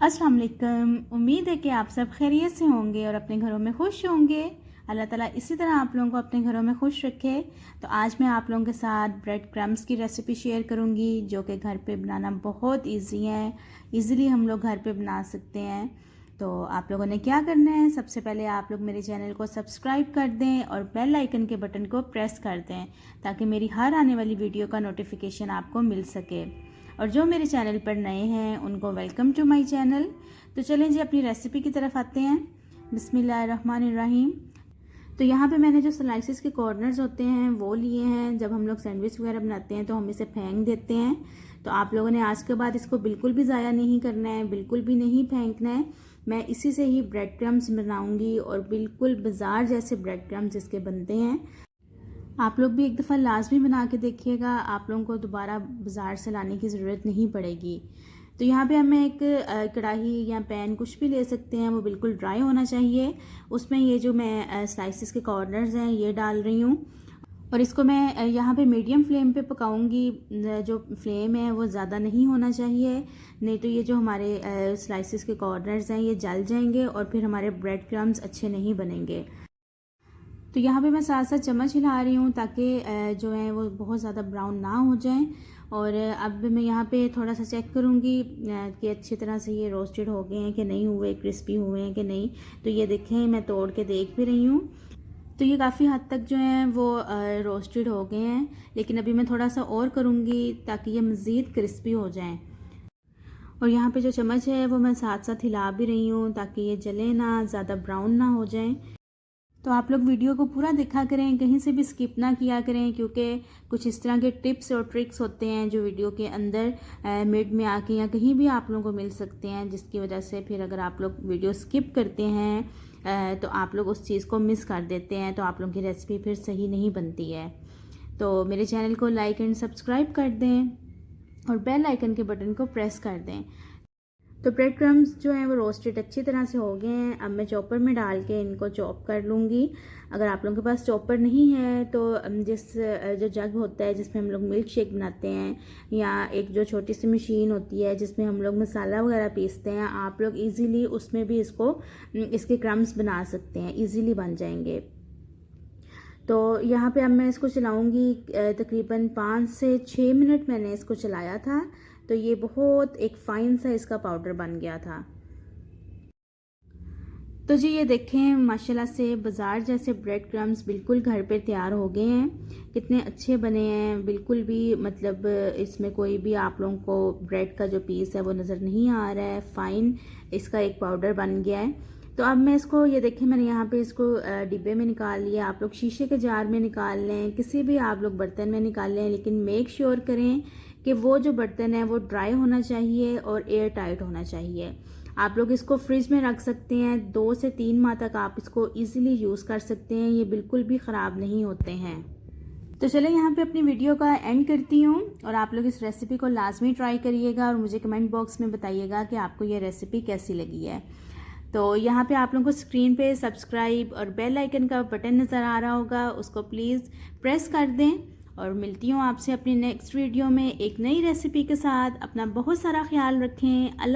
अस्सलाम वालेकुम। उम्मीद है कि आप सब खैरियत से होंगे और अपने घरों में खुश होंगे। अल्लाह ताला इसी तरह आप लोगों को अपने घरों में खुश रखे। तो आज मैं आप लोगों के साथ ब्रेड क्रम्स की रेसिपी शेयर करूंगी, जो कि घर पे बनाना बहुत इजी है। इजीली हम लोग घर पे बना सकते हैं। तो आप लोगों ने क्या करना है, सबसे पहले आप लोग मेरे चैनल को सब्सक्राइब कर दें और बेल आइकन के बटन को प्रेस कर दें, ताकि मेरी हर आने वाली वीडियो का नोटिफिकेशन आपको मिल सके। और जो मेरे चैनल पर नए हैं उनको वेलकम टू माय चैनल। तो चलें जी अपनी रेसिपी की तरफ आते हैं। बिस्मिल्लाहिर्रहमानिर्रहीम। तो यहाँ पे मैंने जो स्लाइसेस के कॉर्नर्स होते हैं वो लिए हैं। जब हम लोग सैंडविच वगैरह बनाते हैं तो हम इसे फेंक देते हैं। तो आप लोगों ने आज के बाद इसको बिल्कुल भी ज़ाया नहीं करना है, बिल्कुल भी नहीं फेंकना है। मैं इसी से ही ब्रेड क्रम्स बनाऊँगी और बिल्कुल बाजार जैसे ब्रेड क्रम्स इसके बनते हैं। आप लोग भी एक दफ़ा लाजमी बना के देखिएगा, आप लोगों को दोबारा बाज़ार से लाने की ज़रूरत नहीं पड़ेगी। तो यहाँ पे हमें एक कढ़ाई या पैन कुछ भी ले सकते हैं, वो बिल्कुल ड्राई होना चाहिए। उसमें ये जो मैं स्लाइसेस के कॉर्नर्स हैं ये डाल रही हूँ और इसको मैं यहाँ पे मीडियम फ्लेम पे पकाऊंगी। जो फ्लेम है वो ज़्यादा नहीं होना चाहिए, नहीं तो ये जो हमारे स्लाइसेस के कॉर्नर्स हैं ये जल जाएंगे और फिर हमारे ब्रेड क्रम्स अच्छे नहीं बनेंगे। तो यहाँ पे मैं साथ साथ चम्मच हिला रही हूँ ताकि जो है वो बहुत ज़्यादा ब्राउन ना हो जाए। और अब मैं यहाँ पे थोड़ा सा चेक करूँगी कि अच्छी तरह से ये रोस्टेड हो गए हैं कि नहीं हुए, क्रिस्पी हुए हैं कि नहीं। तो ये देखें, मैं तोड़ के देख भी रही हूँ। तो ये काफ़ी हद तक जो है वो रोस्टेड हो गए हैं, लेकिन अभी मैं थोड़ा सा और करूँगी ताकि ये मज़ीद क्रिस्पी हो जाएँ। और यहाँ पे जो चम्मच है वो मैं साथ साथ हिला भी रही हूँ ताकि ये जले ना, ज़्यादा ब्राउन ना हो जाए। तो आप लोग वीडियो को पूरा देखा करें, कहीं से भी स्किप ना किया करें, क्योंकि कुछ इस तरह के टिप्स और ट्रिक्स होते हैं जो वीडियो के अंदर मिड में आके या कहीं भी आप लोगों को मिल सकते हैं, जिसकी वजह से फिर अगर आप लोग वीडियो स्किप करते हैं तो आप लोग उस चीज़ को मिस कर देते हैं, तो आप लोगों की रेसिपी फिर सही नहीं बनती है। तो मेरे चैनल को लाइक एंड सब्सक्राइब कर दें और बेल आइकन के बटन को प्रेस कर दें। तो ब्रेड क्रम्स जो हैं वो रोस्टेड अच्छी तरह से हो गए हैं। अब मैं चॉपर में डाल के इनको चॉप कर लूँगी। अगर आप लोगों के पास चॉपर नहीं है तो जो जग होता है जिसमें हम लोग मिल्क शेक बनाते हैं, या एक जो छोटी सी मशीन होती है जिसमें हम लोग मसाला वगैरह पीसते हैं, आप लोग इजीली उसमें भी इसके क्रम्स बना सकते हैं, इजीली बन जाएंगे। तो यहाँ पे अब मैं इसको चलाऊँगी तकरीबन 5 से 6 मिनट मैंने इसको चलाया था। तो ये बहुत एक फ़ाइन सा इसका पाउडर बन गया था। तो जी ये देखें, माशाल्लाह से बाज़ार जैसे ब्रेड क्रम्स बिल्कुल घर पे तैयार हो गए हैं। कितने अच्छे बने हैं, बिल्कुल भी मतलब इसमें कोई भी आप लोगों को ब्रेड का जो पीस है वो नज़र नहीं आ रहा है। फ़ाइन इसका एक पाउडर बन गया है। तो अब मैं इसको, ये देखें मैंने यहाँ पे इसको डिब्बे में निकाल लिया। आप लोग शीशे के जार में निकाल लें, किसी भी आप लोग बर्तन में निकाल लें, लेकिन मेक श्योर करें कि वो जो बर्तन है वो ड्राई होना चाहिए और एयर टाइट होना चाहिए। आप लोग इसको फ्रिज में रख सकते हैं, 2 से 3 माह तक आप इसको इजीली यूज़ कर सकते हैं, ये बिल्कुल भी ख़राब नहीं होते हैं। तो चलें यहाँ पे अपनी वीडियो का एंड करती हूँ और आप लोग इस रेसिपी को लाजमी ट्राई करिएगा और मुझे कमेंट बॉक्स में बताइएगा कि आपको ये रेसिपी कैसी लगी है। तो यहाँ पे आप लोगों को स्क्रीन पे सब्सक्राइब और बेल आइकन का बटन नज़र आ रहा होगा, उसको प्लीज़ प्रेस कर दें। और मिलती हूँ आपसे अपनी नेक्स्ट वीडियो में एक नई रेसिपी के साथ। अपना बहुत सारा ख्याल रखें। अल्लाह